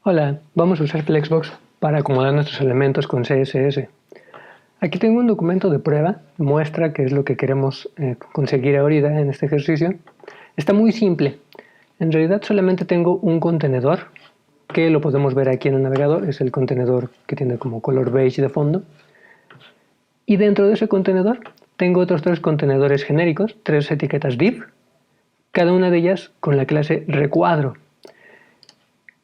Hola, vamos a usar Flexbox para acomodar nuestros elementos con CSS. Aquí tengo un documento de prueba, muestra qué es lo que queremos conseguir ahorita en este ejercicio. Está muy simple. En realidad solamente tengo un contenedor, que lo podemos ver aquí en el navegador, es el contenedor que tiene como color beige de fondo. Y dentro de ese contenedor tengo otros tres contenedores genéricos, tres etiquetas div, cada una de ellas con la clase recuadro.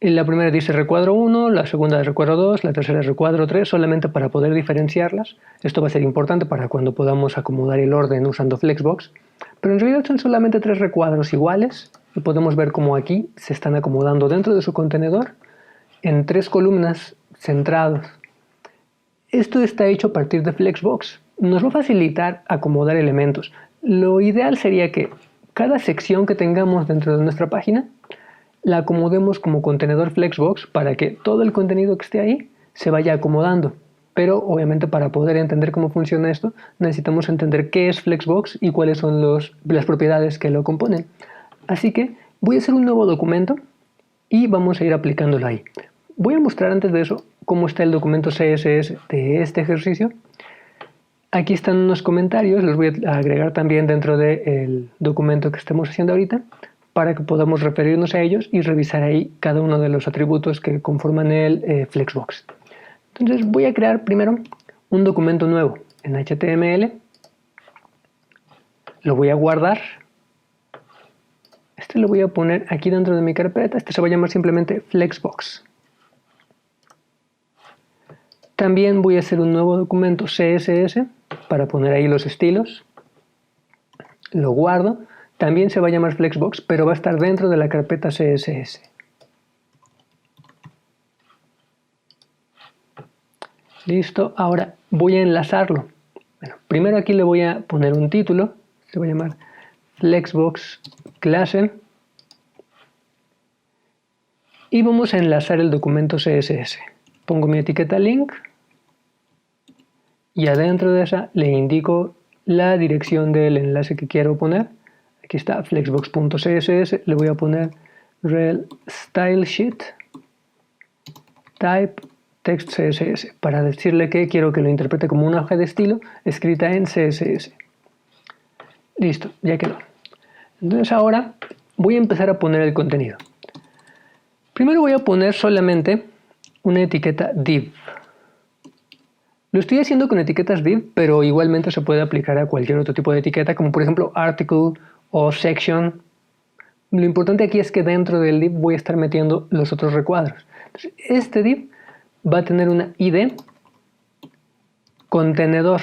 La primera dice recuadro 1, la segunda es recuadro 2, la tercera es recuadro 3, solamente para poder diferenciarlas. Esto va a ser importante para cuando podamos acomodar el orden usando Flexbox. Pero en realidad son solamente tres recuadros iguales y podemos ver cómo aquí se están acomodando dentro de su contenedor en tres columnas centrados. Esto está hecho a partir de Flexbox. Nos va a facilitar acomodar elementos. Lo ideal sería que cada sección que tengamos dentro de nuestra página la acomodemos como contenedor Flexbox para que todo el contenido que esté ahí se vaya acomodando. Pero obviamente para poder entender cómo funciona esto necesitamos entender qué es Flexbox y cuáles son las propiedades que lo componen. Así que voy a hacer un nuevo documento y vamos a ir aplicándolo ahí. Voy a mostrar antes de eso cómo está el documento CSS de este ejercicio. Aquí están unos comentarios, los voy a agregar también dentro del documento que estemos haciendo ahorita, para que podamos referirnos a ellos y revisar ahí cada uno de los atributos que conforman el Flexbox. Entonces voy a crear primero un documento nuevo en HTML, lo voy a guardar, este lo voy a poner aquí dentro de mi carpeta, este se va a llamar simplemente Flexbox. También voy a hacer un nuevo documento CSS para poner ahí los estilos, lo guardo. También se va a llamar Flexbox, pero va a estar dentro de la carpeta CSS. Listo, ahora voy a enlazarlo. Bueno, primero aquí le voy a poner un título, se va a llamar Flexbox clase. Y vamos a enlazar el documento CSS. Pongo mi etiqueta link y adentro de esa le indico la dirección del enlace que quiero poner. Aquí está flexbox.css, le voy a poner rel style sheet type text css para decirle que quiero que lo interprete como una hoja de estilo escrita en CSS. Listo, ya quedó. Entonces ahora voy a empezar a poner el contenido. Primero voy a poner solamente una etiqueta div. Lo estoy haciendo con etiquetas div, pero igualmente se puede aplicar a cualquier otro tipo de etiqueta, como por ejemplo article o section. Lo importante aquí es que dentro del div voy a estar metiendo los otros recuadros. Entonces, este div va a tener una ID contenedor.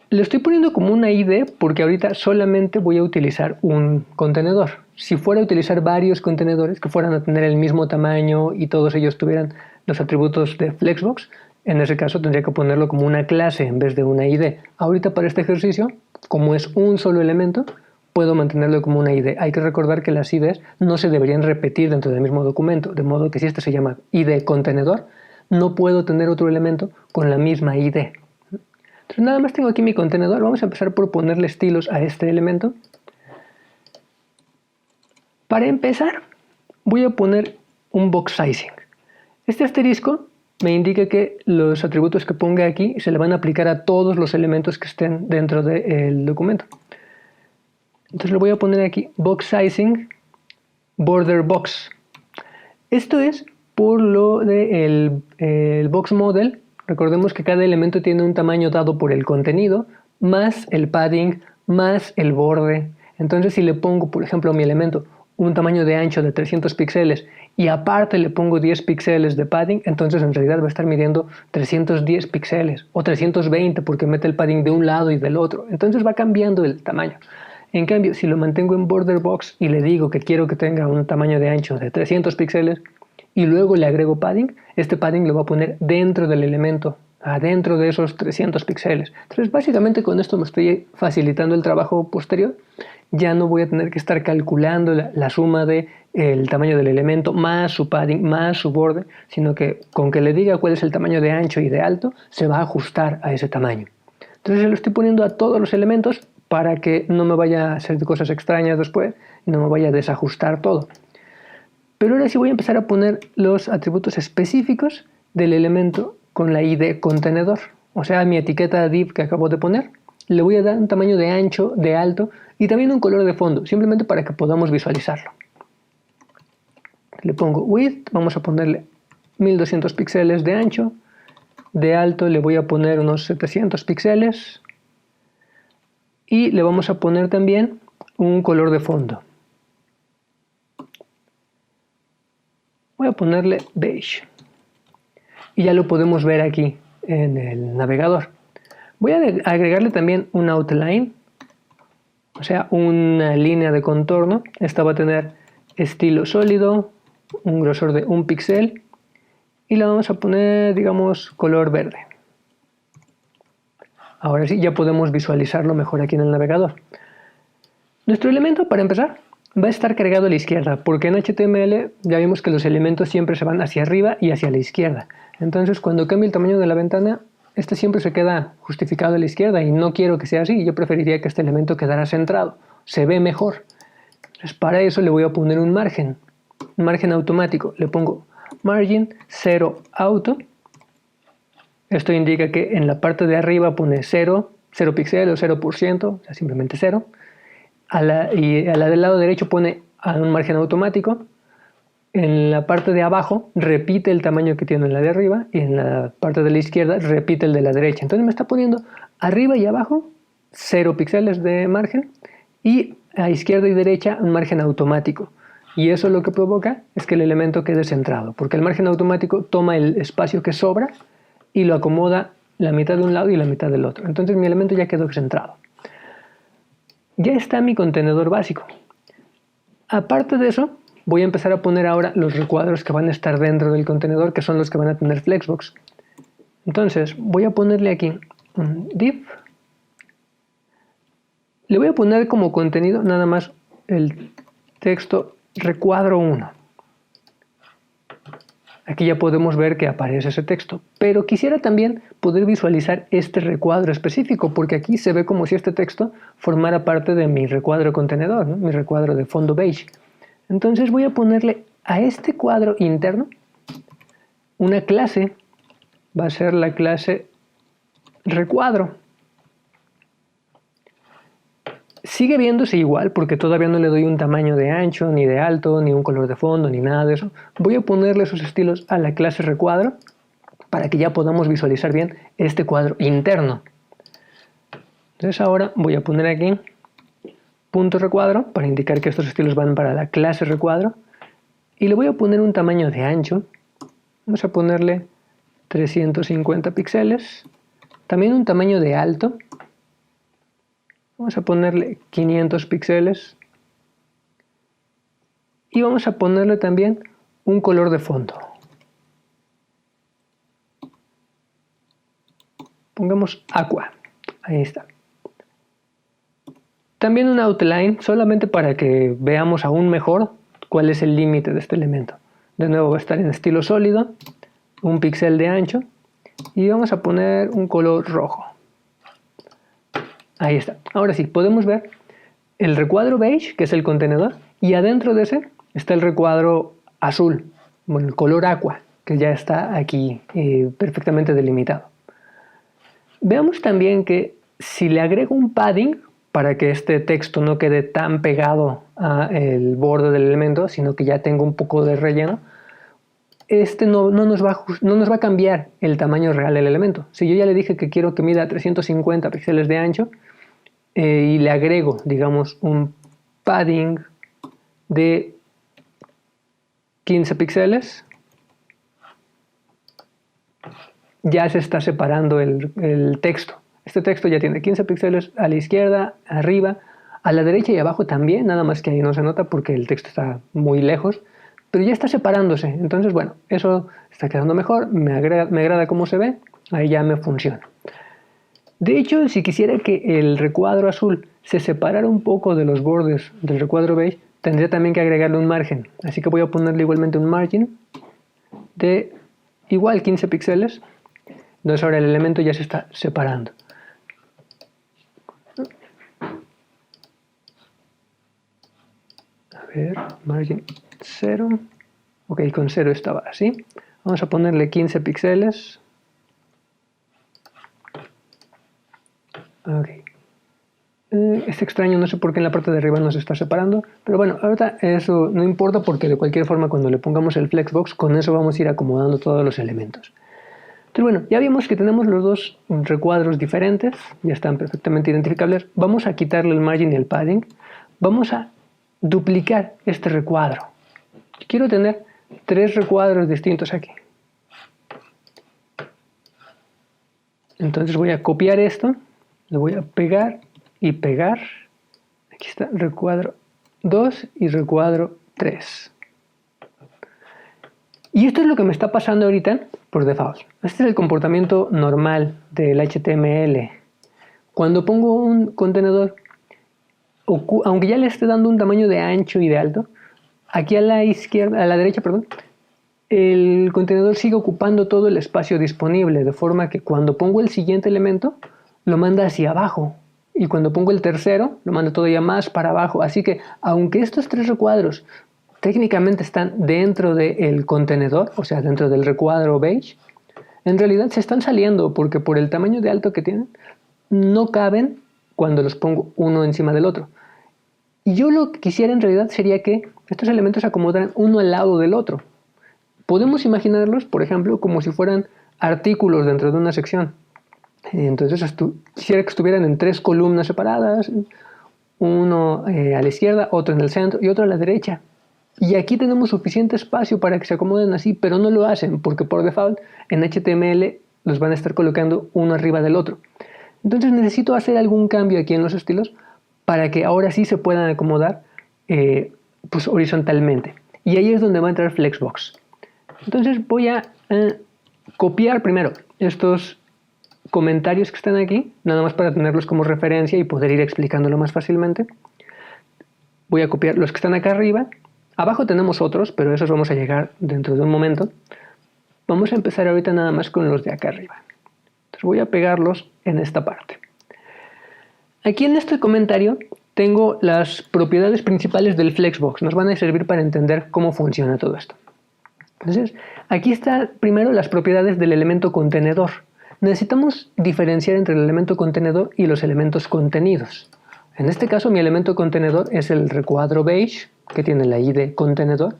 Le estoy poniendo como una ID porque ahorita solamente voy a utilizar un contenedor. Si fuera a utilizar varios contenedores que fueran a tener el mismo tamaño y todos ellos tuvieran los atributos de Flexbox, en ese caso tendría que ponerlo como una clase en vez de una ID. Ahorita para este ejercicio, como es un solo elemento, puedo mantenerlo como una ID. Hay que recordar que las IDs no se deberían repetir dentro del mismo documento, de modo que si este se llama ID contenedor, no puedo tener otro elemento con la misma ID. Entonces nada más tengo aquí mi contenedor. Vamos a empezar por ponerle estilos a este elemento. Para empezar, voy a poner un box sizing. Este asterisco me indica que los atributos que ponga aquí se le van a aplicar a todos los elementos que estén dentro del documento. Entonces le voy a poner aquí box sizing border box. Esto es por lo del box model. Recordemos que cada elemento tiene un tamaño dado por el contenido, más el padding, más el borde. Entonces si le pongo, por ejemplo, a mi elemento un tamaño de ancho de 300 píxeles y aparte le pongo 10 píxeles de padding, entonces en realidad va a estar midiendo 310 píxeles o 320 porque mete el padding de un lado y del otro. Entonces va cambiando el tamaño. En cambio, si lo mantengo en border box y le digo que quiero que tenga un tamaño de ancho de 300 píxeles y luego le agrego padding, este padding lo va a poner dentro del elemento, adentro de esos 300 píxeles. Entonces, básicamente con esto me estoy facilitando el trabajo posterior. Ya no voy a tener que estar calculando la suma del tamaño del elemento más su padding más su borde, sino que con que le diga cuál es el tamaño de ancho y de alto, se va a ajustar a ese tamaño. Entonces, lo estoy poniendo a todos los elementos para que no me vaya a hacer cosas extrañas después y no me vaya a desajustar todo. Pero ahora sí voy a empezar a poner los atributos específicos del elemento con la ID contenedor. O sea, mi etiqueta div que acabo de poner, le voy a dar un tamaño de ancho, de alto y también un color de fondo, simplemente para que podamos visualizarlo. Le pongo width, vamos a ponerle 1200 píxeles de ancho, de alto le voy a poner unos 700 píxeles y le vamos a poner también un color de fondo. Voy a ponerle beige y ya lo podemos ver aquí en el navegador. Voy a agregarle también un outline, o sea, una línea de contorno. Esta va a tener estilo sólido, un grosor de 1 píxel y le vamos a poner, digamos, color verde. Ahora sí, ya podemos visualizarlo mejor aquí en el navegador. Nuestro elemento, para empezar, va a estar cargado a la izquierda, porque en HTML ya vimos que los elementos siempre se van hacia arriba y hacia la izquierda. Entonces, cuando cambie el tamaño de la ventana, este siempre se queda justificado a la izquierda y no quiero que sea así. Yo preferiría que este elemento quedara centrado. Se ve mejor. Entonces, para eso le voy a poner un margen automático. Le pongo margin 0 auto. Esto indica que en la parte de arriba pone 0 píxel o 0%, o sea, simplemente 0. Y a la del lado derecho pone a un margen automático. En la parte de abajo repite el tamaño que tiene en la de arriba y en la parte de la izquierda repite el de la derecha. Entonces me está poniendo arriba y abajo 0 píxeles de margen y a izquierda y derecha un margen automático. Y eso lo que provoca es que el elemento quede centrado, porque el margen automático toma el espacio que sobra y lo acomoda la mitad de un lado y la mitad del otro. Entonces mi elemento ya quedó centrado. Ya está mi contenedor básico. Aparte de eso, voy a empezar a poner ahora los recuadros que van a estar dentro del contenedor, que son los que van a tener Flexbox. Entonces, voy a ponerle aquí un div. Le voy a poner como contenido nada más el texto recuadro 1. Aquí ya podemos ver que aparece ese texto, pero quisiera también poder visualizar este recuadro específico, porque aquí se ve como si este texto formara parte de mi recuadro contenedor, ¿no? Mi recuadro de fondo beige. Entonces voy a ponerle a este cuadro interno una clase, va a ser la clase recuadro. Sigue viéndose igual porque todavía no le doy un tamaño de ancho, ni de alto, ni un color de fondo, ni nada de eso. Voy a ponerle esos estilos a la clase recuadro para que ya podamos visualizar bien este cuadro interno. Entonces ahora voy a poner aquí punto recuadro para indicar que estos estilos van para la clase recuadro y le voy a poner un tamaño de ancho. Vamos a ponerle 350 píxeles. También un tamaño de alto. Vamos a ponerle 500 píxeles. Y vamos a ponerle también un color de fondo. Pongamos aqua. Ahí está. También un outline, solamente para que veamos aún mejor cuál es el límite de este elemento. De nuevo va a estar en estilo sólido, un píxel de ancho. Y vamos a poner un color rojo. Ahí está. Ahora sí, podemos ver el recuadro beige, que es el contenedor, y adentro de ese está el recuadro azul, bueno, el color aqua, que ya está aquí perfectamente delimitado. Veamos también que si le agrego un padding, para que este texto no quede tan pegado al borde del elemento, sino que ya tenga un poco de relleno, este no nos va a cambiar el tamaño real del elemento. Si yo ya le dije que quiero que mida 350 píxeles de ancho, y le agrego, digamos, un padding de 15 píxeles, ya se está separando el texto. Este texto ya tiene 15 píxeles a la izquierda, arriba, a la derecha y abajo también, nada más que ahí no se nota porque el texto está muy lejos, pero ya está separándose. Entonces, bueno, eso está quedando mejor, me agrada cómo se ve, ahí ya me funciona. De hecho, si quisiera que el recuadro azul se separara un poco de los bordes del recuadro beige, tendría también que agregarle un margen. Así que voy a ponerle igualmente un margin de igual 15 píxeles. Entonces ahora el elemento ya se está separando. A ver, margin 0. Ok, con 0 estaba así. Vamos a ponerle 15 píxeles. Ok. Es extraño, no sé por qué en la parte de arriba nos está separando, pero bueno, ahorita eso no importa porque de cualquier forma cuando le pongamos el Flexbox, con eso vamos a ir acomodando todos los elementos. Entonces bueno, ya vimos que tenemos los dos recuadros diferentes, ya están perfectamente identificables. Vamos a quitarle el margin y el padding. Vamos a duplicar este recuadro. Quiero tener 3 recuadros distintos aquí. Entonces voy a copiar esto, lo voy a pegar y pegar. Aquí está recuadro 2 y recuadro 3. Y esto es lo que me está pasando ahorita por default. Este es el comportamiento normal del HTML. Cuando pongo un contenedor, aunque ya le esté dando un tamaño de ancho y de alto, aquí a la izquierda, a la derecha, perdón, el contenedor sigue ocupando todo el espacio disponible, de forma que cuando pongo el siguiente elemento, lo manda hacia abajo. Y cuando pongo el tercero, lo manda todavía más para abajo. Así que, aunque estos 3 recuadros técnicamente están dentro del contenedor, o sea, dentro del recuadro beige, en realidad se están saliendo porque por el tamaño de alto que tienen, no caben cuando los pongo uno encima del otro. Y yo lo que quisiera en realidad sería que estos elementos se acomodaran uno al lado del otro. Podemos imaginarlos, por ejemplo, como si fueran artículos dentro de una sección. Entonces quisiera que estuvieran en 3 columnas separadas, uno a la izquierda, otro en el centro y otro a la derecha. Y aquí tenemos suficiente espacio para que se acomoden así, pero no lo hacen porque por default en HTML los van a estar colocando uno arriba del otro. Entonces necesito hacer algún cambio aquí en los estilos para que ahora sí se puedan acomodar pues horizontalmente. Y ahí es donde va a entrar Flexbox. Entonces voy a copiar primero estos comentarios que están aquí, nada más para tenerlos como referencia y poder ir explicándolo más fácilmente. Voy a copiar los que están acá arriba. Abajo tenemos otros, pero esos vamos a llegar dentro de un momento. Vamos a empezar ahorita nada más con los de acá arriba. Entonces voy a pegarlos en esta parte. Aquí en este comentario tengo las propiedades principales del Flexbox. Nos van a servir para entender cómo funciona todo esto. Entonces, aquí están primero las propiedades del elemento contenedor. Necesitamos diferenciar entre el elemento contenedor y los elementos contenidos. En este caso, mi elemento contenedor es el recuadro beige, que tiene la ID de contenedor,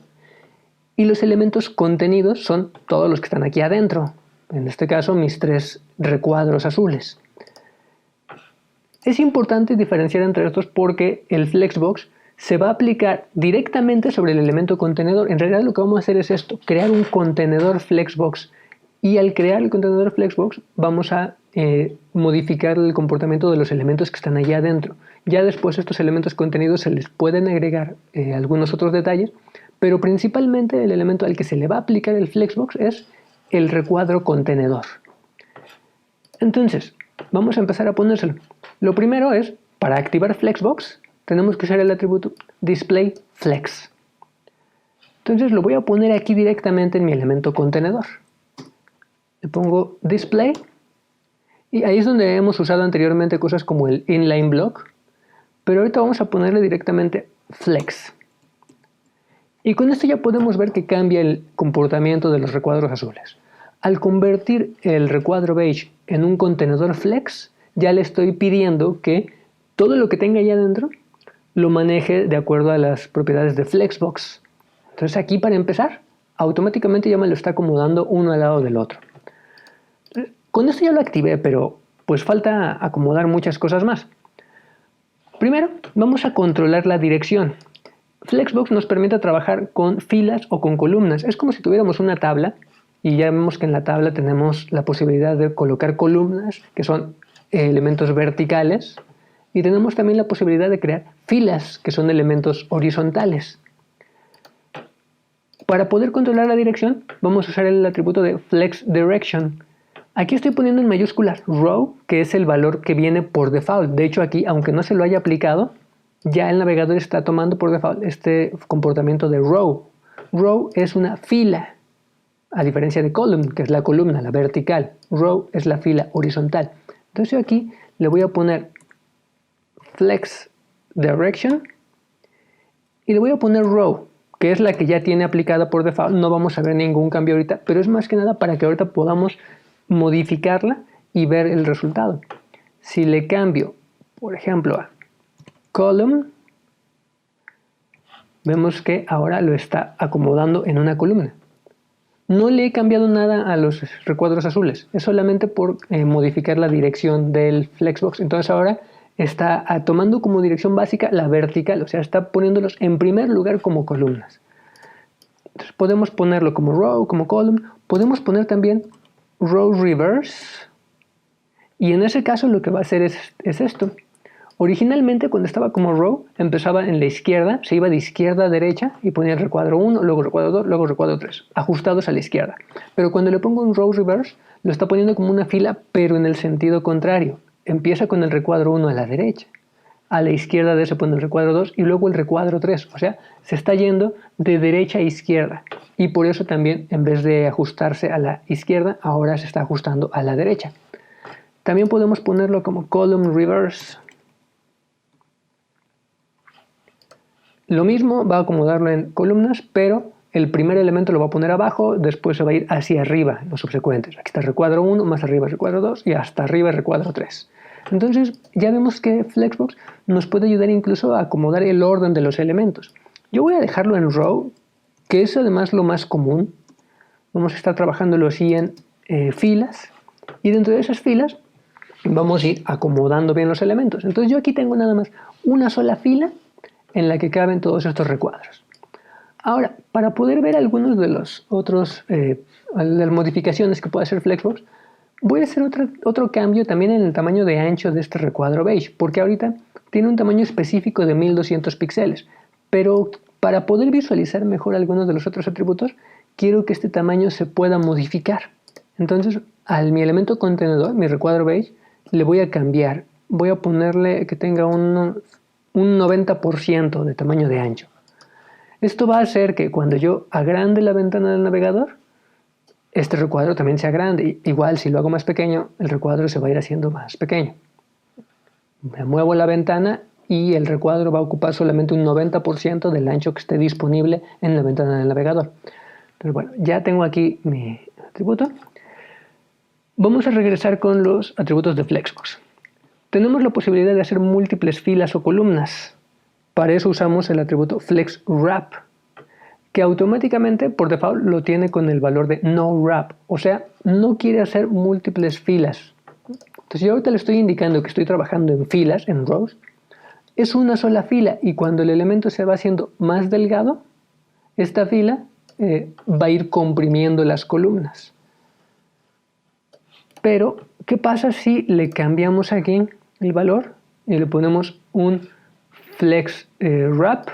y los elementos contenidos son todos los que están aquí adentro. En este caso, mis 3 recuadros azules. Es importante diferenciar entre estos porque el Flexbox se va a aplicar directamente sobre el elemento contenedor. En realidad lo que vamos a hacer es esto, crear un contenedor Flexbox. Y al crear el contenedor Flexbox vamos a modificar el comportamiento de los elementos que están allá adentro. Ya después estos elementos contenidos se les pueden agregar algunos otros detalles, pero principalmente el elemento al que se le va a aplicar el Flexbox es el recuadro contenedor. Entonces, vamos a empezar a ponérselo. Lo primero es, para activar Flexbox, tenemos que usar el atributo displayFlex. Entonces lo voy a poner aquí directamente en mi elemento contenedor. Le pongo display y ahí es donde hemos usado anteriormente cosas como el inline block, pero ahorita vamos a ponerle directamente flex. Y con esto ya podemos ver que cambia el comportamiento de los recuadros azules. Al convertir el recuadro beige en un contenedor flex, ya le estoy pidiendo que todo lo que tenga ahí adentro lo maneje de acuerdo a las propiedades de Flexbox. Entonces aquí para empezar, automáticamente ya me lo está acomodando uno al lado del otro. Con esto ya lo activé, pero pues falta acomodar muchas cosas más. Primero, vamos a controlar la dirección. Flexbox nos permite trabajar con filas o con columnas. Es como si tuviéramos una tabla y ya vemos que en la tabla tenemos la posibilidad de colocar columnas, que son elementos verticales, y tenemos también la posibilidad de crear filas, que son elementos horizontales. Para poder controlar la dirección, vamos a usar el atributo de FlexDirection. Aquí estoy poniendo en mayúsculas row, que es el valor que viene por default. De hecho, aquí, aunque no se lo haya aplicado, ya el navegador está tomando por default este comportamiento de row. Row es una fila, a diferencia de column, que es la columna, la vertical. Row es la fila horizontal. Entonces yo aquí le voy a poner Flex Direction y le voy a poner row, que es la que ya tiene aplicada por default, no vamos a ver ningún cambio ahorita, pero es más que nada para que ahorita podamos modificarla y ver el resultado. Si le cambio, por ejemplo, a column, vemos que ahora lo está acomodando en una columna. No le he cambiado nada a los recuadros azules, es solamente por modificar la dirección del Flexbox. Entonces ahora está tomando como dirección básica la vertical, o sea, está poniéndolos en primer lugar como columnas. Entonces podemos ponerlo como row, como column, podemos poner también row reverse, y en ese caso lo que va a hacer es esto. Originalmente cuando estaba como row empezaba en la izquierda, se iba de izquierda a derecha y ponía el recuadro 1, luego recuadro 2, luego recuadro 3, ajustados a la izquierda. Pero cuando le pongo un row reverse lo está poniendo como una fila pero en el sentido contrario. Empieza con el recuadro 1 a la derecha, a la izquierda de ese pone el recuadro 2 y luego el recuadro 3, o sea, se está yendo de derecha a izquierda y por eso también en vez de ajustarse a la izquierda ahora se está ajustando a la derecha. También podemos ponerlo como column reverse. Lo mismo, va a acomodarlo en columnas, pero el primer elemento lo va a poner abajo, después se va a ir hacia arriba en los subsecuentes. Aquí está el recuadro 1, más arriba el recuadro 2 y hasta arriba el recuadro 3. Entonces ya vemos que Flexbox nos puede ayudar incluso a acomodar el orden de los elementos. Yo voy a dejarlo en row, que es además lo más común. Vamos a estar trabajándolo así en filas y dentro de esas filas vamos a ir acomodando bien los elementos. Entonces yo aquí tengo nada más una sola fila en la que caben todos estos recuadros. Ahora, para poder ver algunos de los otros de las modificaciones que puede hacer Flexbox, voy a hacer otro cambio también en el tamaño de ancho de este recuadro beige, porque ahorita tiene un tamaño específico de 1200 píxeles, pero para poder visualizar mejor algunos de los otros atributos, quiero que este tamaño se pueda modificar. Entonces, a mi elemento contenedor, mi recuadro beige, le voy a cambiar. Voy a ponerle que tenga un 90% de tamaño de ancho. Esto va a hacer que cuando yo agrande la ventana del navegador, este recuadro también sea grande. Igual si lo hago más pequeño, el recuadro se va a ir haciendo más pequeño. Me muevo la ventana y el recuadro va a ocupar solamente un 90% del ancho que esté disponible en la ventana del navegador. Pero bueno, ya tengo aquí mi atributo. Vamos a regresar con los atributos de Flexbox. Tenemos la posibilidad de hacer múltiples filas o columnas. Para eso usamos el atributo FlexWrap, que automáticamente por default lo tiene con el valor de NoWrap, o sea, no quiere hacer múltiples filas. Entonces yo ahorita le estoy indicando que estoy trabajando en filas, en rows, es una sola fila y cuando el elemento se va haciendo más delgado, esta fila va a ir comprimiendo las columnas. Pero, ¿qué pasa si le cambiamos aquí el valor y le ponemos un FlexWrap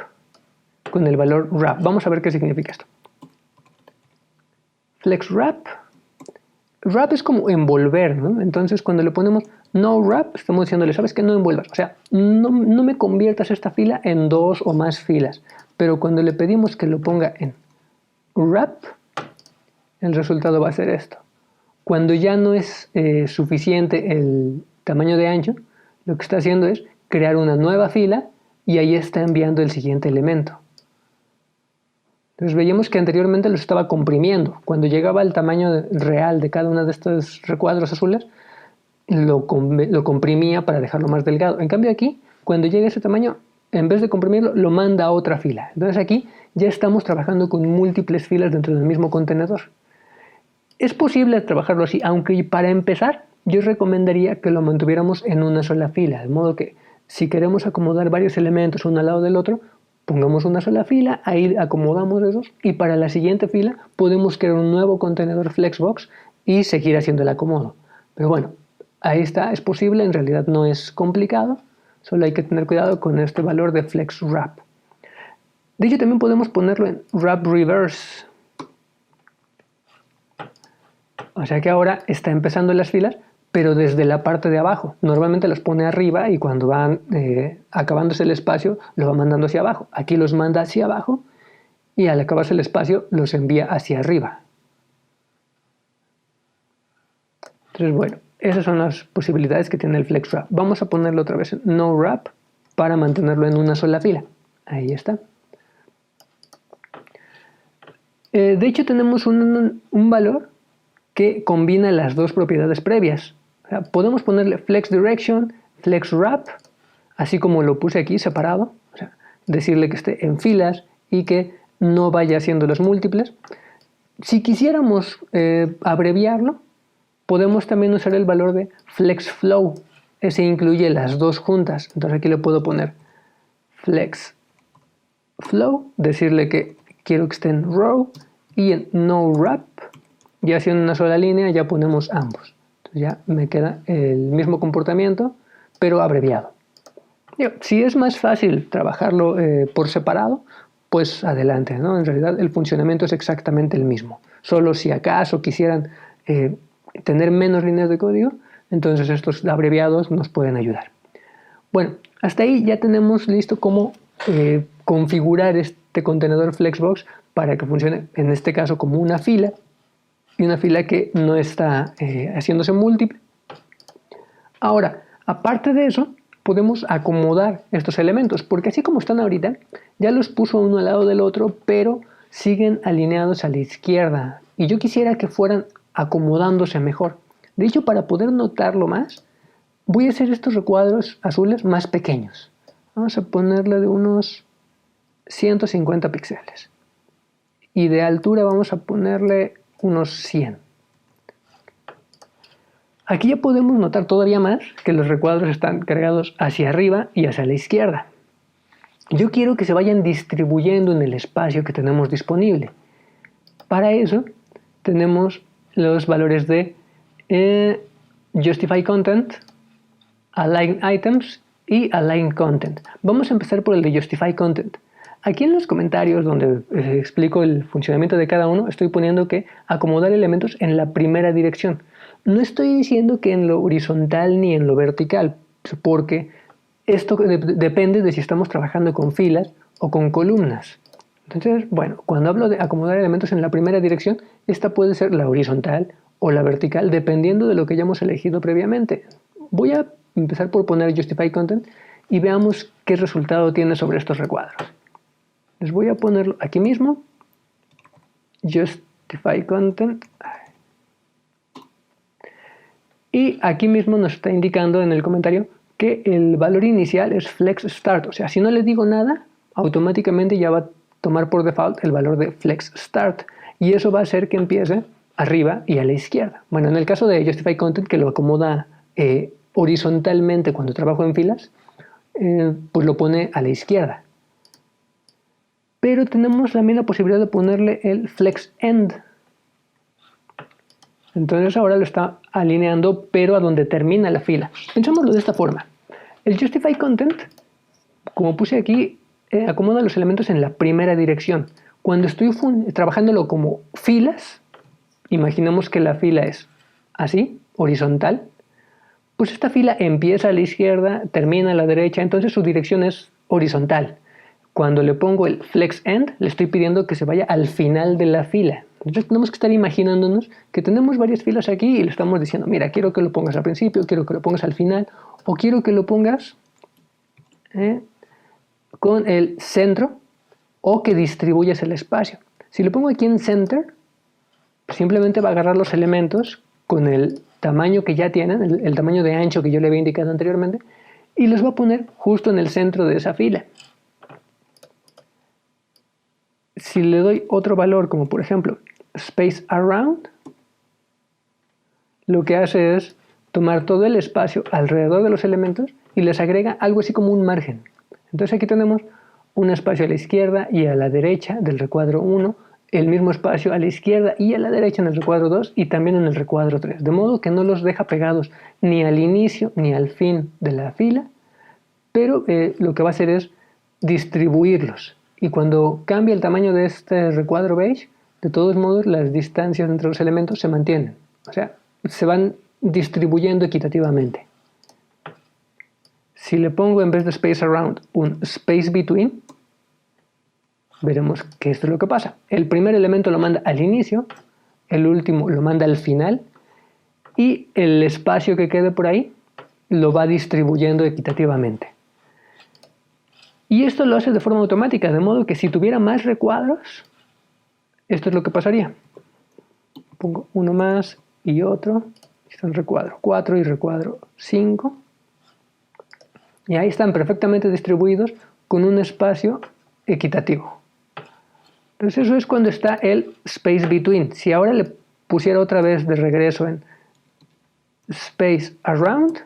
con el valor wrap? Vamos a ver qué significa esto. FlexWrap. Wrap es como envolver, ¿no? Entonces cuando le ponemos no wrap, estamos diciéndole, ¿sabes qué? No envuelvas. O sea, no me conviertas esta fila en dos o más filas. Pero cuando le pedimos que lo ponga en wrap, el resultado va a ser esto. Cuando ya no es suficiente el tamaño de ancho, lo que está haciendo es crear una nueva fila y ahí está enviando el siguiente elemento. Entonces veíamos que anteriormente lo estaba comprimiendo. Cuando llegaba al tamaño real de cada uno de estos recuadros azules, lo comprimía para dejarlo más delgado. En cambio aquí, cuando llega a ese tamaño, en vez de comprimirlo, lo manda a otra fila. Entonces aquí ya estamos trabajando con múltiples filas dentro del mismo contenedor. Es posible trabajarlo así, aunque para empezar yo recomendaría que lo mantuviéramos en una sola fila, de modo que si queremos acomodar varios elementos uno al lado del otro, pongamos una sola fila, ahí acomodamos esos y para la siguiente fila podemos crear un nuevo contenedor Flexbox y seguir haciendo el acomodo. Pero bueno, ahí está, es posible, en realidad no es complicado, solo hay que tener cuidado con este valor de FlexWrap. De hecho también podemos ponerlo en Wrap Reverse. O sea que ahora está empezando las filas, pero desde la parte de abajo. Normalmente las pone arriba y cuando van acabándose el espacio, lo va mandando hacia abajo. Aquí los manda hacia abajo y al acabarse el espacio, los envía hacia arriba. Entonces, bueno, esas son las posibilidades que tiene el FlexWrap. Vamos a ponerlo otra vez en NoWrap para mantenerlo en una sola fila. Ahí está. De hecho, tenemos un valor que combina las dos propiedades previas. O sea, podemos ponerle flex direction, flex wrap, así como lo puse aquí separado. O sea, decirle que esté en filas y que no vaya haciendo los múltiples. Si quisiéramos abreviarlo, podemos también usar el valor de flex flow. Ese incluye las dos juntas. Entonces aquí le puedo poner flex flow, decirle que quiero que esté en row y en no wrap, ya haciendo una sola línea ya ponemos ambos. Entonces ya me queda el mismo comportamiento, pero abreviado. Si es más fácil trabajarlo por separado, pues adelante, ¿no? En realidad el funcionamiento es exactamente el mismo. Solo si acaso quisieran tener menos líneas de código, entonces estos abreviados nos pueden ayudar. Bueno, hasta ahí ya tenemos listo cómo configurar este contenedor Flexbox para que funcione, en este caso, como una fila, y una fila que no está haciéndose múltiple. Ahora, aparte de eso, podemos acomodar estos elementos, porque así como están ahorita, ya los puso uno al lado del otro, pero siguen alineados a la izquierda, y yo quisiera que fueran acomodándose mejor. De hecho, para poder notarlo más, voy a hacer estos recuadros azules más pequeños. Vamos a ponerle de unos 150 píxeles. Y de altura vamos a ponerle unos 100. Aquí ya podemos notar todavía más que los recuadros están cargados hacia arriba y hacia la izquierda. Yo quiero que se vayan distribuyendo en el espacio que tenemos disponible. Para eso tenemos los valores de Justify Content, Align Items y Align Content. Vamos a empezar por el de Justify Content. Aquí en los comentarios donde explico el funcionamiento de cada uno, estoy poniendo que acomodar elementos en la primera dirección. No estoy diciendo que en lo horizontal ni en lo vertical, porque esto depende de si estamos trabajando con filas o con columnas. Entonces, bueno, cuando hablo de acomodar elementos en la primera dirección, esta puede ser la horizontal o la vertical, dependiendo de lo que hayamos elegido previamente. Voy a empezar por poner Justify Content y veamos qué resultado tiene sobre estos recuadros. Les voy a ponerlo aquí mismo, Justify Content, y aquí mismo nos está indicando en el comentario que el valor inicial es Flex Start. O sea, si no le digo nada, automáticamente ya va a tomar por default el valor de Flex Start, y eso va a hacer que empiece arriba y a la izquierda. Bueno, en el caso de Justify Content, que lo acomoda horizontalmente cuando trabajo en filas, pues lo pone a la izquierda. Pero tenemos también la posibilidad de ponerle el Flex End. Entonces ahora lo está alineando, pero a donde termina la fila. Pensámoslo de esta forma. El Justify Content, como puse aquí, acomoda los elementos en la primera dirección. Cuando estoy trabajándolo como filas, imaginemos que la fila es así, horizontal, pues esta fila empieza a la izquierda, termina a la derecha, entonces su dirección es horizontal. Cuando le pongo el Flex End, le estoy pidiendo que se vaya al final de la fila. Entonces tenemos que estar imaginándonos que tenemos varias filas aquí y le estamos diciendo, mira, quiero que lo pongas al principio, quiero que lo pongas al final, o quiero que lo pongas con el centro, o que distribuyas el espacio. Si lo pongo aquí en Center, simplemente va a agarrar los elementos con el tamaño que ya tienen, el tamaño de ancho que yo le había indicado anteriormente, y los va a poner justo en el centro de esa fila. Si le doy otro valor, como por ejemplo Space Around, lo que hace es tomar todo el espacio alrededor de los elementos y les agrega algo así como un margen. Entonces aquí tenemos un espacio a la izquierda y a la derecha del recuadro 1, el mismo espacio a la izquierda y a la derecha en el recuadro 2 y también en el recuadro 3, de modo que no los deja pegados ni al inicio ni al fin de la fila, pero lo que va a hacer es distribuirlos. Y cuando cambia el tamaño de este recuadro beige, de todos modos las distancias entre los elementos se mantienen. O sea, se van distribuyendo equitativamente. Si le pongo en vez de Space Around un Space Between, veremos que esto es lo que pasa. El primer elemento lo manda al inicio, el último lo manda al final, y el espacio que quede por ahí lo va distribuyendo equitativamente. Y esto lo hace de forma automática, de modo que si tuviera más recuadros, esto es lo que pasaría. Pongo uno más y otro. Está en recuadro 4 y recuadro 5. Y ahí están perfectamente distribuidos con un espacio equitativo. Entonces eso es cuando está el space between. Si ahora le pusiera otra vez de regreso en space around,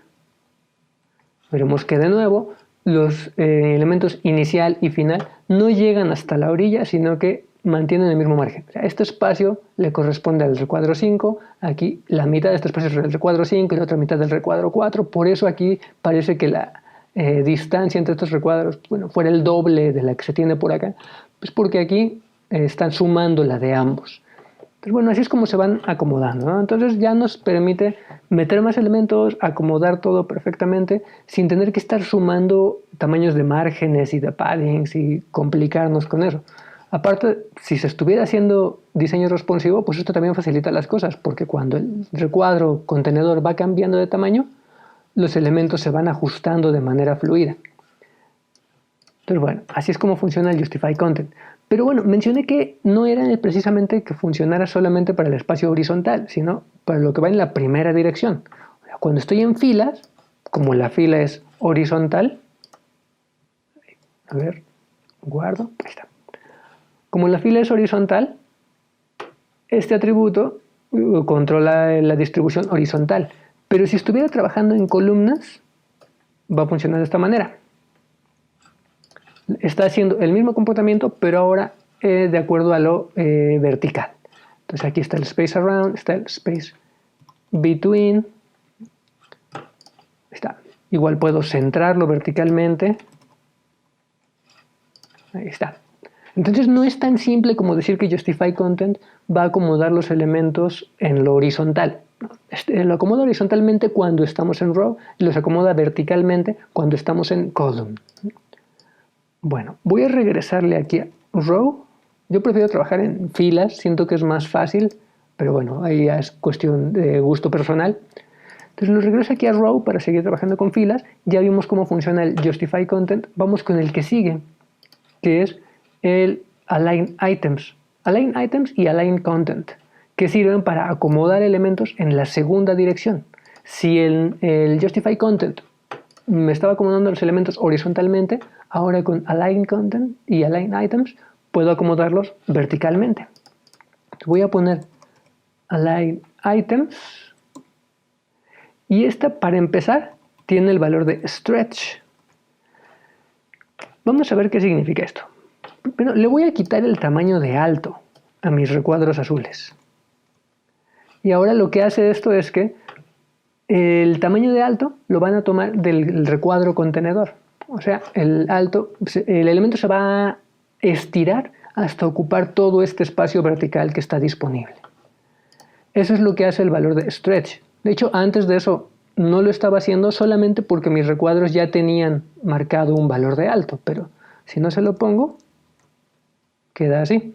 veremos que de nuevo los elementos inicial y final no llegan hasta la orilla, sino que mantienen el mismo margen. O sea, este espacio le corresponde al recuadro 5, aquí la mitad de este espacio es del recuadro 5 y la otra mitad del recuadro 4, por eso aquí parece que la distancia entre estos recuadros, bueno, fuera el doble de la que se tiene por acá, pues porque aquí están sumando la de ambos. Entonces, bueno, así es como se van acomodando, ¿no? Entonces ya nos permite meter más elementos, acomodar todo perfectamente, sin tener que estar sumando tamaños de márgenes y de paddings y complicarnos con eso. Aparte, si se estuviera haciendo diseño responsivo, pues esto también facilita las cosas, porque cuando el recuadro contenedor va cambiando de tamaño, los elementos se van ajustando de manera fluida. Entonces, bueno, así es como funciona el Justify Content. Pero bueno, mencioné que no era precisamente que funcionara solamente para el espacio horizontal, sino para lo que va en la primera dirección. Cuando estoy en filas, como la fila es horizontal, a ver, guardo, ahí está. Como la fila es horizontal, este atributo controla la distribución horizontal. Pero si estuviera trabajando en columnas, va a funcionar de esta manera. Está haciendo el mismo comportamiento, pero ahora de acuerdo a lo vertical. Entonces aquí está el space around, está el space between. Está. Igual puedo centrarlo verticalmente. Ahí está. Entonces no es tan simple como decir que Justify Content va a acomodar los elementos en lo horizontal. Lo acomoda horizontalmente cuando estamos en row y los acomoda verticalmente cuando estamos en column. Bueno, voy a regresarle aquí a row. Yo prefiero trabajar en filas, siento que es más fácil, pero bueno, ahí ya es cuestión de gusto personal. Entonces lo regreso aquí a row para seguir trabajando con filas. Ya vimos cómo funciona el Justify Content. Vamos con el que sigue, que es el Align Items. Align Items y Align Content, que sirven para acomodar elementos en la segunda dirección. Si el Justify Content me estaba acomodando los elementos horizontalmente, ahora con Align Content y Align Items puedo acomodarlos verticalmente. Voy a poner Align Items y esta, para empezar, tiene el valor de Stretch. Vamos a ver qué significa esto. Pero le voy a quitar el tamaño de alto a mis recuadros azules. Y ahora lo que hace esto es que el tamaño de alto lo van a tomar del recuadro contenedor. O sea, el elemento se va a estirar hasta ocupar todo este espacio vertical que está disponible. Eso es lo que hace el valor de stretch. De hecho, antes de eso no lo estaba haciendo solamente porque mis recuadros ya tenían marcado un valor de alto, pero si no se lo pongo, queda así.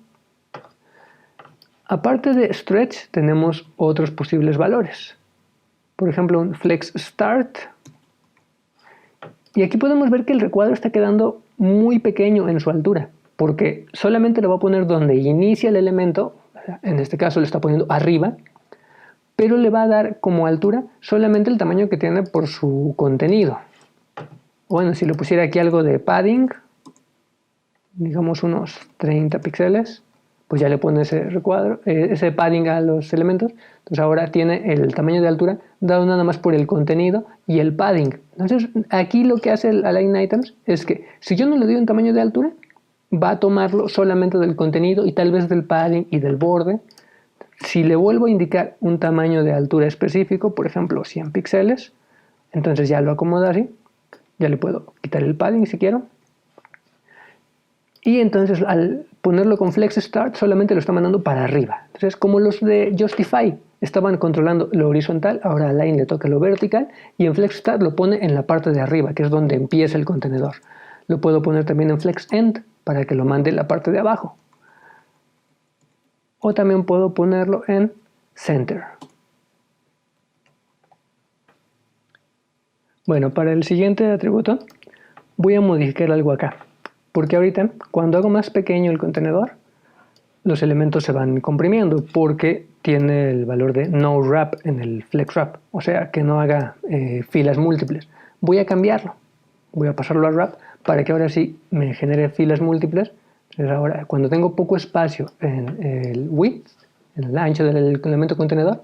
Aparte de stretch, tenemos otros posibles valores. Por ejemplo, un flex start. Y aquí podemos ver que el recuadro está quedando muy pequeño en su altura, porque solamente lo va a poner donde inicia el elemento, en este caso lo está poniendo arriba, pero le va a dar como altura solamente el tamaño que tiene por su contenido. Bueno, si le pusiera aquí algo de padding, digamos unos 30 píxeles, pues ya le pone ese padding a los elementos. Entonces ahora tiene el tamaño de altura dado nada más por el contenido y el padding. Entonces aquí lo que hace el Align Items es que si yo no le doy un tamaño de altura, va a tomarlo solamente del contenido y tal vez del padding y del borde. Si le vuelvo a indicar un tamaño de altura específico, por ejemplo 100 píxeles, entonces ya lo acomoda así. Ya le puedo quitar el padding si quiero. Y entonces al ponerlo con Flex Start solamente lo está mandando para arriba. Entonces como los de Justify estaban controlando lo horizontal, ahora a Align le toca lo vertical y en Flex Start lo pone en la parte de arriba, que es donde empieza el contenedor. Lo puedo poner también en Flex End para que lo mande en la parte de abajo. O también puedo ponerlo en Center. Bueno, para el siguiente atributo voy a modificar algo acá. Porque ahorita, cuando hago más pequeño el contenedor, los elementos se van comprimiendo porque tiene el valor de no wrap en el flex wrap, o sea que no haga filas múltiples. Voy a cambiarlo, voy a pasarlo a wrap para que ahora sí me genere filas múltiples. Entonces ahora cuando tengo poco espacio en el width, en el ancho del elemento contenedor,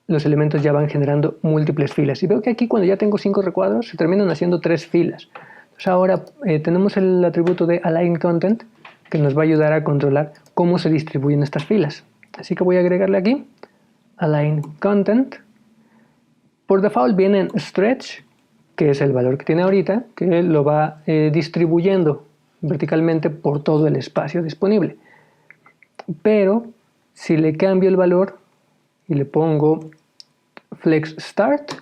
los elementos ya van generando múltiples filas. Y veo que aquí cuando ya tengo 5 recuadros se terminan haciendo 3 filas. Entonces ahora tenemos el atributo de align content que nos va a ayudar a controlar cómo se distribuyen estas filas. Así que voy a agregarle aquí align content. Por default viene en stretch, que es el valor que tiene ahorita, que lo va distribuyendo verticalmente por todo el espacio disponible. Pero si le cambio el valor y le pongo flex start,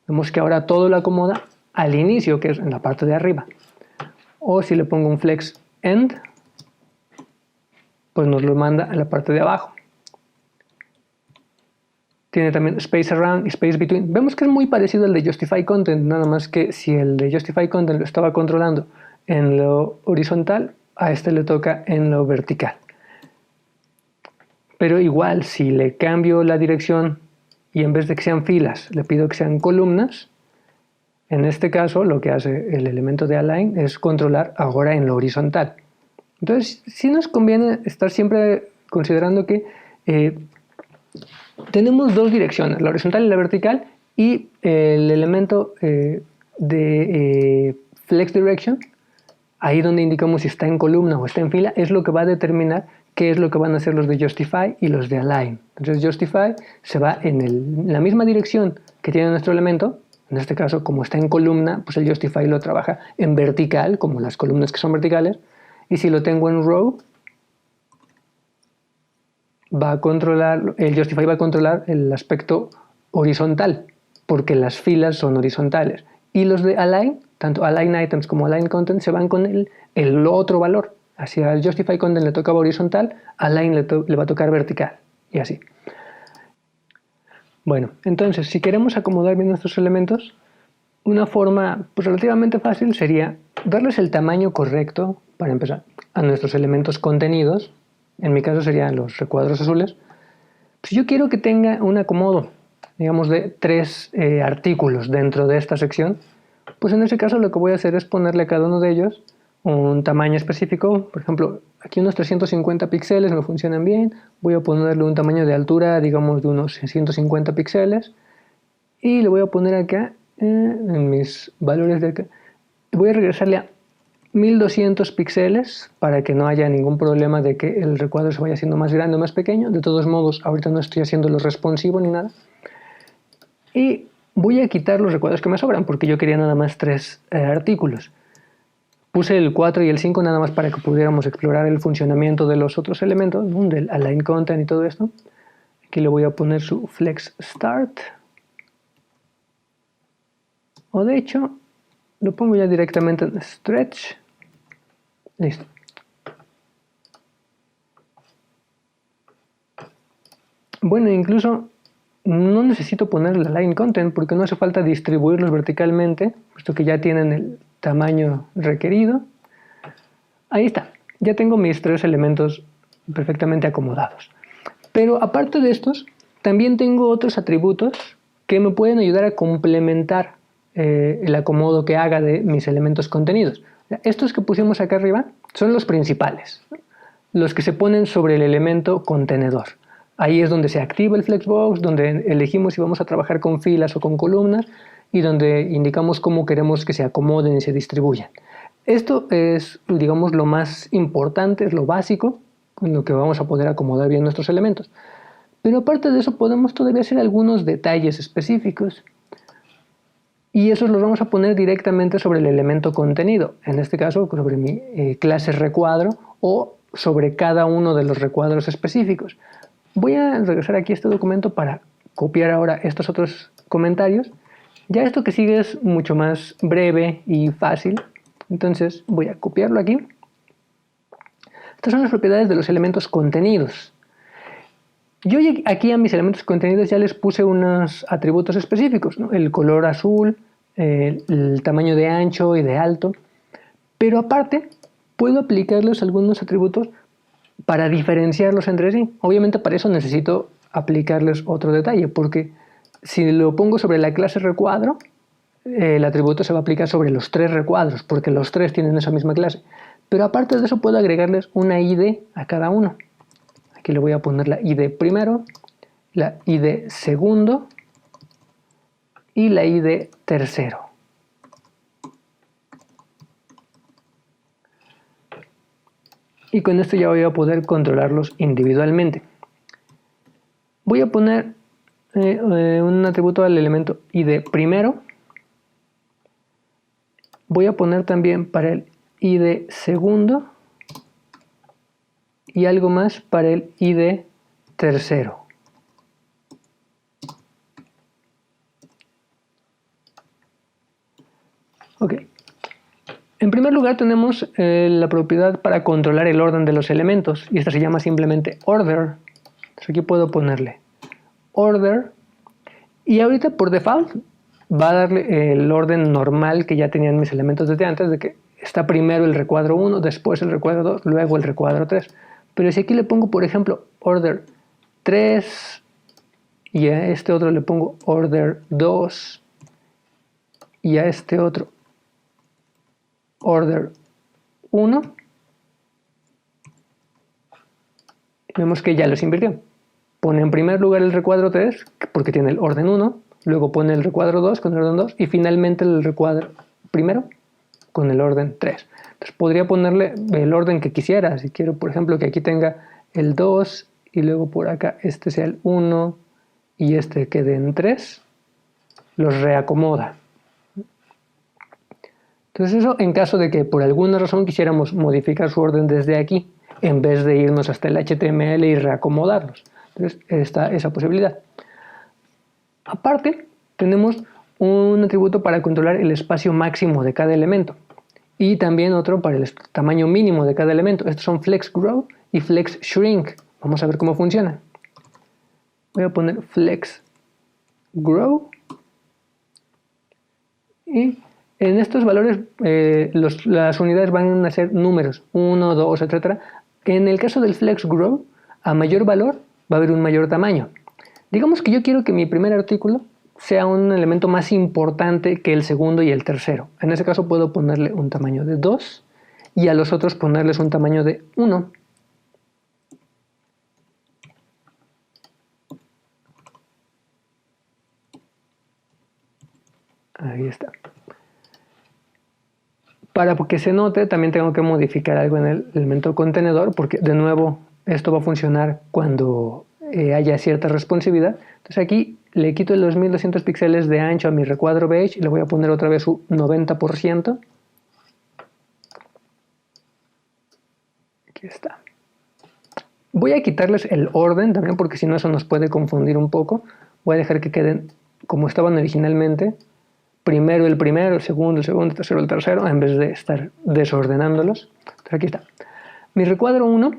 vemos que ahora todo lo acomoda al inicio, que es en la parte de arriba. O si le pongo un flex end, pues nos lo manda a la parte de abajo. Tiene también space around y space between. Vemos que es muy parecido al de justify content, nada más que si el de justify content lo estaba controlando en lo horizontal, a este le toca en lo vertical. Pero igual, si le cambio la dirección y en vez de que sean filas, le pido que sean columnas, en este caso lo que hace el elemento de align es controlar ahora en lo horizontal. Entonces, sí nos conviene estar siempre considerando que tenemos dos direcciones, la horizontal y la vertical, y el elemento de flex direction, ahí donde indicamos si está en columna o está en fila, es lo que va a determinar qué es lo que van a hacer los de justify y los de align. Entonces justify se va en la misma dirección que tiene nuestro elemento. En este caso, como está en columna, pues el justify lo trabaja en vertical, como las columnas que son verticales. Y si lo tengo en row, el justify va a controlar el aspecto horizontal, porque las filas son horizontales. Y los de align, tanto align items como align content, se van con el otro valor. Así al justify content le tocaba horizontal, align le va a tocar vertical, y así. Bueno, entonces, si queremos acomodar bien nuestros elementos, una forma pues, relativamente fácil sería darles el tamaño correcto, para empezar, a nuestros elementos contenidos. En mi caso serían los recuadros azules. Si yo quiero que tenga un acomodo, digamos, de 3 artículos dentro de esta sección, pues en ese caso lo que voy a hacer es ponerle a cada uno de ellos un tamaño específico. Por ejemplo, aquí unos 350 píxeles me funcionan bien. Voy a ponerle un tamaño de altura, digamos, de unos 150 píxeles. Y le voy a poner acá, en mis valores de acá, voy a regresarle a 1200 píxeles para que no haya ningún problema de que el recuadro se vaya haciendo más grande o más pequeño. De todos modos, ahorita no estoy haciéndolo responsivo ni nada. Y voy a quitar los recuadros que me sobran porque yo quería nada más 3 artículos. Puse el 4 y el 5 nada más para que pudiéramos explorar el funcionamiento de los otros elementos, ¿no? Del align content y todo esto. Aquí le voy a poner su flex start. O de hecho, lo pongo ya directamente en stretch. Listo. Bueno, incluso no necesito poner el align content porque no hace falta distribuirlos verticalmente, puesto que ya tienen el tamaño requerido. Ahí está, ya tengo mis 3 elementos perfectamente acomodados. Pero aparte de estos, también tengo otros atributos que me pueden ayudar a complementar el acomodo que haga de mis elementos contenidos. Estos que pusimos acá arriba son los principales, los que se ponen sobre el elemento contenedor. Ahí es donde se activa el flexbox, donde elegimos si vamos a trabajar con filas o con columnas y donde indicamos cómo queremos que se acomoden y se distribuyan. Esto es, digamos, lo más importante, es lo básico en lo que vamos a poder acomodar bien nuestros elementos. Pero aparte de eso podemos todavía hacer algunos detalles específicos y esos los vamos a poner directamente sobre el elemento contenido, en este caso sobre mi clase recuadro o sobre cada uno de los recuadros específicos. Voy a regresar aquí a este documento para copiar ahora estos otros comentarios. Ya esto que sigue es mucho más breve y fácil, entonces voy a copiarlo aquí. Estas son las propiedades de los elementos contenidos. Yo aquí a mis elementos contenidos ya les puse unos atributos específicos, ¿no? El color azul, el tamaño de ancho y de alto, pero aparte puedo aplicarles algunos atributos para diferenciarlos entre sí. Obviamente para eso necesito aplicarles otro detalle, porque si lo pongo sobre la clase recuadro, el atributo se va a aplicar sobre los 3 recuadros, porque los 3 tienen esa misma clase. Pero aparte de eso puedo agregarles una id a cada uno. Aquí le voy a poner la id primero, la id segundo y la id tercero. Y con esto ya voy a poder controlarlos individualmente. Voy a poner un atributo al elemento id primero. Voy a poner también para el id segundo y algo más para el id tercero. Ok. En primer lugar tenemos la propiedad para controlar el orden de los elementos y esta se llama simplemente order. Entonces aquí puedo ponerle order y ahorita por default va a darle el orden normal que ya tenían mis elementos desde antes, de que está primero el recuadro 1, después el recuadro 2, luego el recuadro 3. Pero si aquí le pongo, por ejemplo, order 3 y a este otro le pongo order 2 y a este otro order 1, vemos que ya los invirtió. Pone en primer lugar el recuadro 3 porque tiene el orden 1, luego pone el recuadro 2 con el orden 2 y finalmente el recuadro primero con el orden 3. Entonces podría ponerle el orden que quisiera. Si quiero, por ejemplo, que aquí tenga el 2 y luego por acá este sea el 1 y este quede en 3, los reacomoda. Entonces eso en caso de que por alguna razón quisiéramos modificar su orden desde aquí en vez de irnos hasta el HTML y reacomodarlos. Entonces está esa posibilidad. Aparte, tenemos un atributo para controlar el espacio máximo de cada elemento y también otro para el tamaño mínimo de cada elemento. Estos son FlexGrow y FlexShrink. Vamos a ver cómo funciona. Voy a poner FlexGrow y en estos valores las unidades van a ser números 1, 2, etc. En el caso del FlexGrow, a mayor valor va a haber un mayor tamaño. Digamos que yo quiero que mi primer artículo sea un elemento más importante que el segundo y el tercero. En ese caso puedo ponerle un tamaño de 2 y a los otros ponerles un tamaño de 1. Ahí está. Para que se note, también tengo que modificar algo en el elemento contenedor, porque de nuevo esto va a funcionar cuando haya cierta responsividad. Entonces aquí le quito los 1200 píxeles de ancho a mi recuadro beige y le voy a poner otra vez su 90%. Aquí está. Voy a quitarles el orden también porque si no eso nos puede confundir un poco. Voy a dejar que queden como estaban originalmente. Primero, el segundo, el tercero, el tercero, en vez de estar desordenándolos. Entonces aquí está. Mi recuadro 1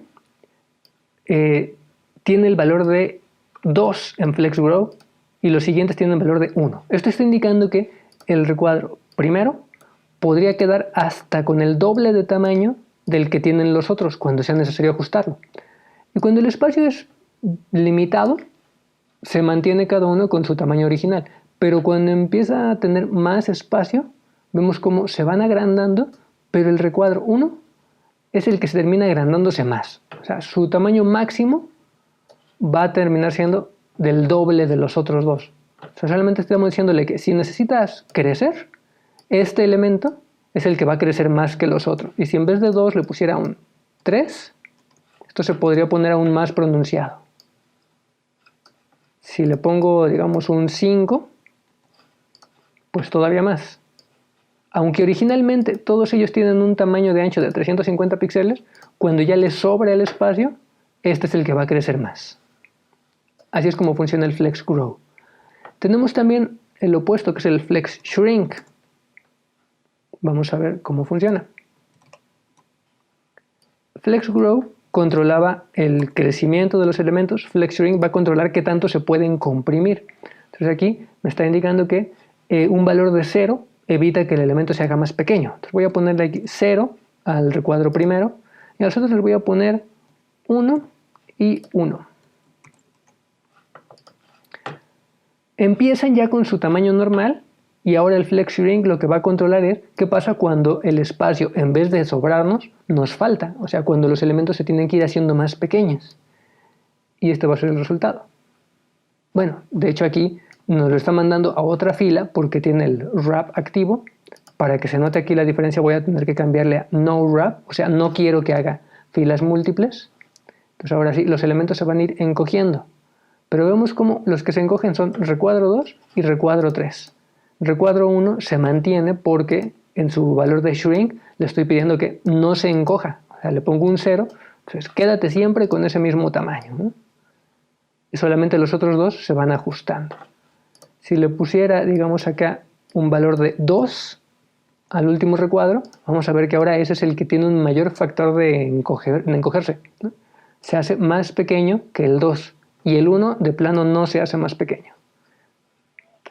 tiene el valor de 2 en FlexGrow y los siguientes tienen el valor de 1. Esto está indicando que el recuadro primero podría quedar hasta con el doble de tamaño del que tienen los otros cuando sea necesario ajustarlo. Y cuando el espacio es limitado, se mantiene cada uno con su tamaño original. Pero cuando empieza a tener más espacio, vemos cómo se van agrandando, pero el recuadro 1 es el que se termina agrandándose más. O sea, su tamaño máximo va a terminar siendo del doble de los otros dos. O sea, realmente estamos diciéndole que si necesitas crecer, este elemento es el que va a crecer más que los otros. Y si en vez de 2 le pusiera un 3, esto se podría poner aún más pronunciado. Si le pongo, digamos, un 5, pues todavía más. Aunque originalmente todos ellos tienen un tamaño de ancho de 350 píxeles, cuando ya les sobra el espacio, este es el que va a crecer más. Así es como funciona el FlexGrow. Tenemos también el opuesto, que es el FlexShrink. Vamos a ver cómo funciona. FlexGrow controlaba el crecimiento de los elementos. FlexShrink va a controlar qué tanto se pueden comprimir. Entonces aquí me está indicando que un valor de 0 evita que el elemento se haga más pequeño. Entonces voy a ponerle aquí 0 al recuadro primero y a los otros les voy a poner 1 y 1. Empiezan ya con su tamaño normal y ahora el flex shrink lo que va a controlar es qué pasa cuando el espacio, en vez de sobrarnos, nos falta. O sea, cuando los elementos se tienen que ir haciendo más pequeños. Y este va a ser el resultado. Bueno, de hecho aquí nos lo está mandando a otra fila porque tiene el wrap activo. Para que se note aquí la diferencia voy a tener que cambiarle a no wrap, o sea, no quiero que haga filas múltiples. Entonces ahora sí, los elementos se van a ir encogiendo. Pero vemos como los que se encogen son recuadro 2 y recuadro 3. Recuadro 1 se mantiene porque en su valor de shrink le estoy pidiendo que no se encoja. O sea, le pongo un 0, entonces quédate siempre con ese mismo tamaño, ¿no? Y solamente los otros dos se van ajustando. Si le pusiera, digamos acá, un valor de 2 al último recuadro, vamos a ver que ahora ese es el que tiene un mayor factor de encogerse, ¿no? Se hace más pequeño que el 2 y el 1 de plano no se hace más pequeño.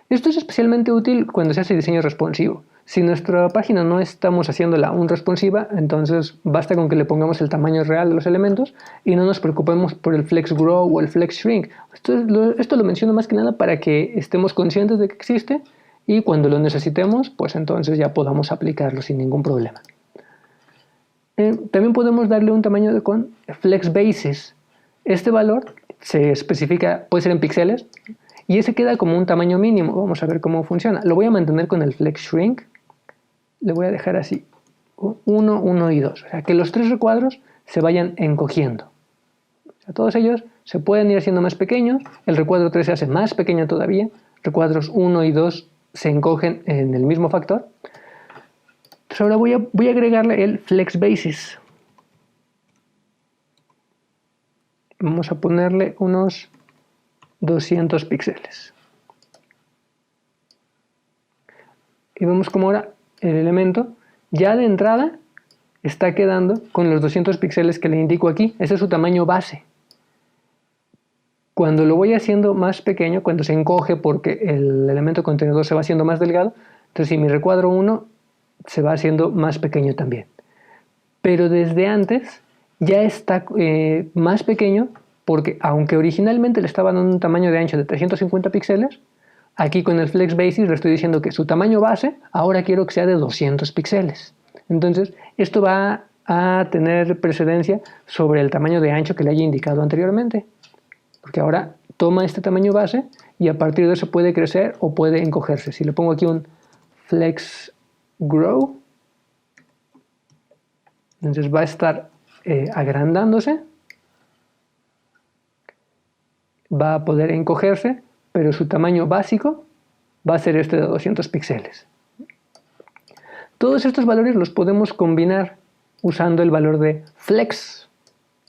Esto es especialmente útil cuando se hace diseño responsivo. Si nuestra página no estamos haciéndola un responsiva, entonces basta con que le pongamos el tamaño real de los elementos y no nos preocupemos por el flex grow o el flex shrink. Esto lo menciono más que nada para que estemos conscientes de que existe y cuando lo necesitemos, pues entonces ya podamos aplicarlo sin ningún problema. También podemos darle un tamaño con flex basis. Este valor se especifica, puede ser en píxeles, y ese queda como un tamaño mínimo. Vamos a ver cómo funciona. Lo voy a mantener con el flex shrink. Le voy a dejar así, 1, 1 y 2. O sea, que los tres recuadros se vayan encogiendo. O sea, todos ellos se pueden ir haciendo más pequeños. El recuadro 3 se hace más pequeño todavía. Recuadros 1 y 2 se encogen en el mismo factor. Entonces ahora voy a agregarle el flex basis. Vamos a ponerle unos 200 píxeles. Y vemos como ahora el elemento ya de entrada está quedando con los 200 píxeles que le indico aquí. Ese es su tamaño base. Cuando lo voy haciendo más pequeño, cuando se encoge porque el elemento contenedor se va haciendo más delgado, entonces si mi recuadro 1 se va haciendo más pequeño también. Pero desde antes ya está más pequeño porque aunque originalmente le estaba dando un tamaño de ancho de 350 píxeles, aquí con el flex basis le estoy diciendo que su tamaño base ahora quiero que sea de 200 píxeles. Entonces esto va a tener precedencia sobre el tamaño de ancho que le haya indicado anteriormente. Porque ahora toma este tamaño base y a partir de eso puede crecer o puede encogerse. Si le pongo aquí un flex grow, entonces va a estar agrandándose, va a poder encogerse, pero su tamaño básico va a ser este de 200 píxeles. Todos estos valores los podemos combinar usando el valor de flex.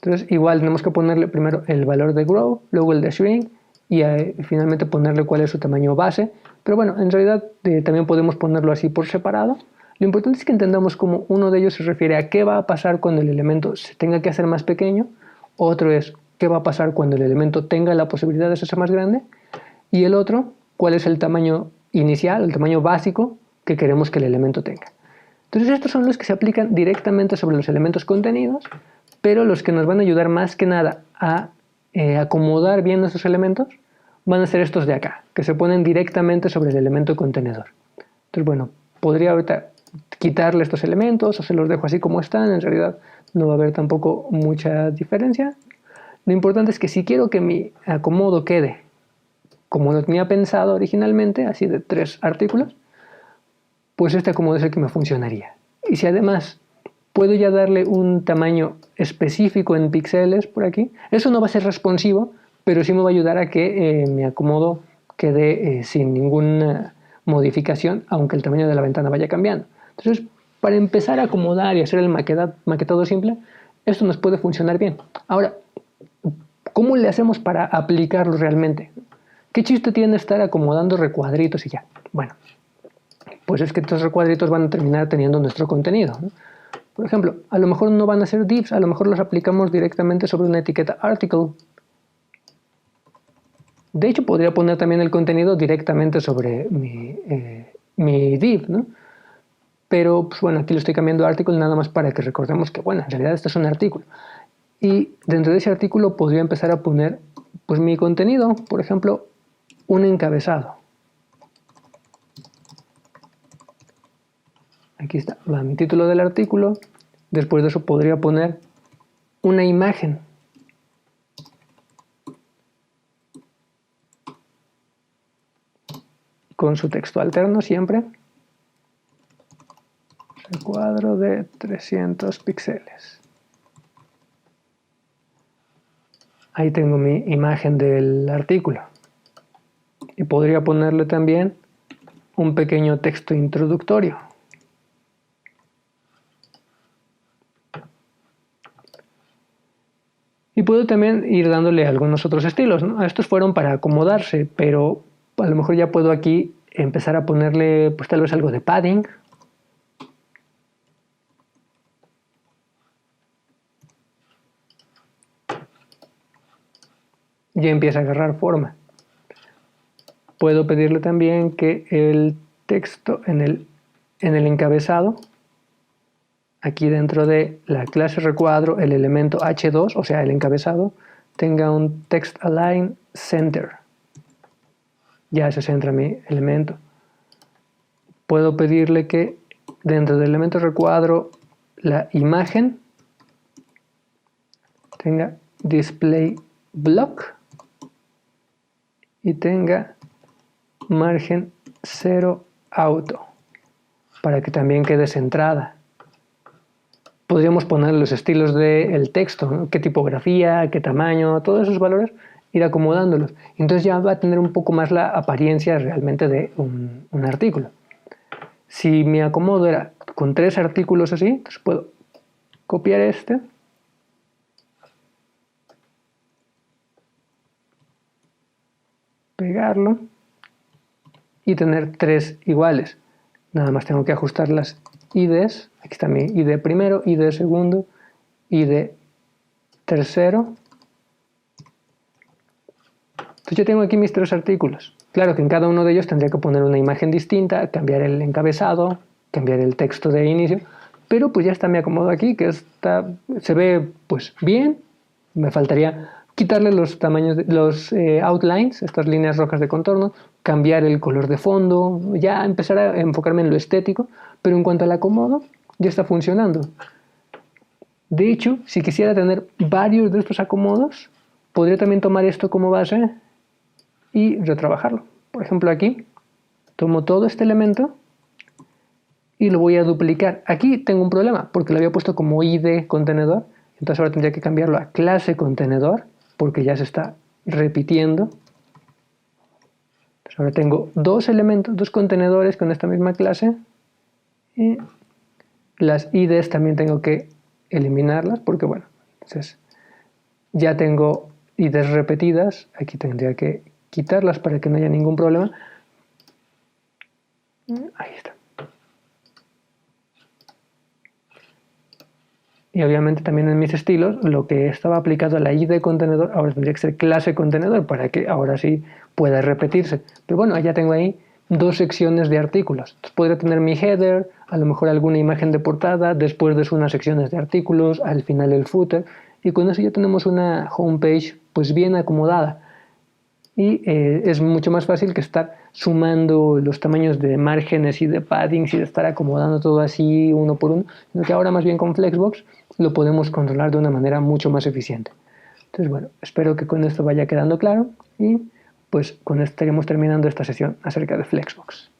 Entonces igual tenemos que ponerle primero el valor de grow, luego el de shrink y finalmente ponerle cuál es su tamaño base. Pero bueno, en realidad también podemos ponerlo así por separado. Lo importante es que entendamos cómo uno de ellos se refiere a qué va a pasar cuando el elemento se tenga que hacer más pequeño, otro es qué va a pasar cuando el elemento tenga la posibilidad de hacerse más grande, y el otro, cuál es el tamaño inicial, el tamaño básico que queremos que el elemento tenga. Entonces estos son los que se aplican directamente sobre los elementos contenidos, pero los que nos van a ayudar más que nada a acomodar bien nuestros elementos van a ser estos de acá, que se ponen directamente sobre el elemento contenedor. Entonces bueno, podría ahorita quitarle estos elementos o se los dejo así como están, en realidad no va a haber tampoco mucha diferencia. Lo importante es que si quiero que mi acomodo quede como lo tenía pensado originalmente, así de 3 artículos, pues este acomodo es el que me funcionaría. Y si además puedo ya darle un tamaño específico en píxeles por aquí, eso no va a ser responsivo, pero sí me va a ayudar a que mi acomodo quede sin ninguna modificación, aunque el tamaño de la ventana vaya cambiando. Entonces, para empezar a acomodar y hacer el maquetado simple, esto nos puede funcionar bien. Ahora, ¿cómo le hacemos para aplicarlo realmente? ¿Qué chiste tiene estar acomodando recuadritos y ya? Bueno, pues es que estos recuadritos van a terminar teniendo nuestro contenido, ¿no? Por ejemplo, a lo mejor no van a ser divs, a lo mejor los aplicamos directamente sobre una etiqueta article. De hecho, podría poner también el contenido directamente sobre mi div, ¿no? Pero, pues bueno, aquí lo estoy cambiando a article nada más para que recordemos que, bueno, en realidad esto es un artículo. y dentro de ese artículo podría empezar a poner pues mi contenido, por ejemplo, un encabezado. Aquí está, va mi título del artículo. Después de eso podría poner una imagen. Con su texto alterno siempre. Recuadro de 300 píxeles. Ahí tengo mi imagen del artículo. Y podría ponerle también un pequeño texto introductorio. Y puedo también ir dándole algunos otros estilos, ¿no? Estos fueron para acomodarse, pero a lo mejor ya puedo aquí empezar a ponerle pues tal vez algo de padding. Ya empieza a agarrar forma. Puedo pedirle también que el texto en el encabezado, aquí dentro de la clase recuadro, el elemento h2, o sea el encabezado, tenga un text align center. Ya se centra mi elemento. Puedo pedirle que dentro del elemento recuadro la imagen tenga display block y tenga margen 0 auto para que también quede centrada. Podríamos poner los estilos del texto, ¿no? Qué tipografía, qué tamaño, todos esos valores, ir acomodándolos. Entonces ya va a tener un poco más la apariencia realmente de un artículo. Si mi acomodo era con 3 artículos así, entonces puedo copiar este, pegarlo y tener 3 iguales. Nada más tengo que ajustar las IDs. Aquí está mi ID primero, ID segundo, ID tercero. Entonces yo tengo aquí mis 3 artículos. Claro que en cada uno de ellos tendría que poner una imagen distinta, cambiar el encabezado, cambiar el texto de inicio, pero pues ya está mi acomodo aquí, que se ve pues bien. Me faltaría quitarle los tamaños, los outlines, estas líneas rojas de contorno, cambiar el color de fondo, ya empezar a enfocarme en lo estético, pero en cuanto al acomodo, ya está funcionando. De hecho, si quisiera tener varios de estos acomodos, podría también tomar esto como base y retrabajarlo. Por ejemplo, aquí tomo todo este elemento y lo voy a duplicar. Aquí tengo un problema porque lo había puesto como ID contenedor, entonces ahora tendría que cambiarlo a clase contenedor porque ya se está repitiendo. Entonces ahora tengo 2 elementos, 2 contenedores con esta misma clase y las IDs también tengo que eliminarlas porque bueno, entonces ya tengo IDs repetidas, aquí tendría que quitarlas para que no haya ningún problema. Ahí está. Y obviamente también en mis estilos, lo que estaba aplicado a la ID contenedor, ahora tendría que ser clase contenedor para que ahora sí pueda repetirse. Pero bueno, ya tengo ahí 2 secciones de artículos. Entonces podría tener mi header, a lo mejor alguna imagen de portada, después de eso unas secciones de artículos, al final el footer. Y con eso ya tenemos una homepage pues bien acomodada. Y es mucho más fácil que estar sumando los tamaños de márgenes y de paddings y de estar acomodando todo así uno por uno, sino que ahora más bien con Flexbox lo podemos controlar de una manera mucho más eficiente. Entonces bueno, espero que con esto vaya quedando claro y pues con esto estaríamos terminando esta sesión acerca de Flexbox.